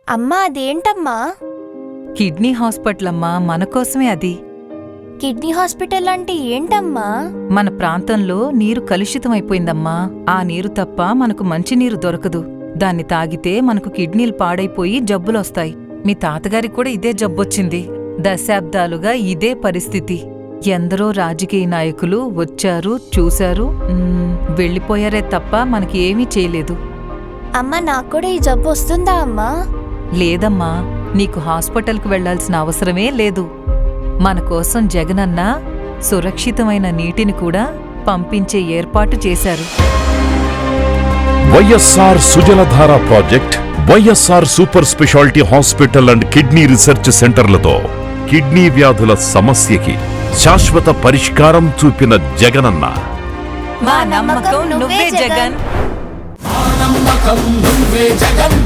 అమ్మా అదేంటమ్మా? Kidney hospital అమ్మా, మనకోసమే అది. కిడ్నీ హాస్పిటల్ అంటే ఏంటమ్మా? మన ప్రాంతంలో నీరు కలుషితమైపోయిందమ్మా. ఆ నీరు తప్ప మనకు మంచినీరు దొరకదు. దాన్ని తాగితే మనకు కిడ్నీలు పాడైపోయి జబ్బులొస్తాయి. మీ తాతగారికి కూడా ఇదే జబ్బొచ్చింది. దశాబ్దాలుగా ఇదే పరిస్థితి. ఎందరో రాజకీయ నాయకులు వచ్చారు, చూశారు, వెళ్ళిపోయారే తప్ప మనకి ఏమీ చేయలేదు. అమ్మా నాకు కూడా ఈ జబ్బు వస్తుందా అమ్మా? లేదమ్మా, నీకు హాస్పిటల్కు వెళ్లాల్సిన అవసరమే లేదు. మన కోసం జగనన్న సురక్షితమైన నీటిని కూడా పంపించే ఏర్పాటు చేశారు. YSR Sujaladhara project, YSR super speciality hospital and kidney research సెంటర్లతో కిడ్నీ వ్యాధుల సమస్యకి శాశ్వత పరిష్కారం చూపిన జగనన్న. మా నమ్మకం నువ్వే జగన్. నమ్మకం నువ్వే జగన్.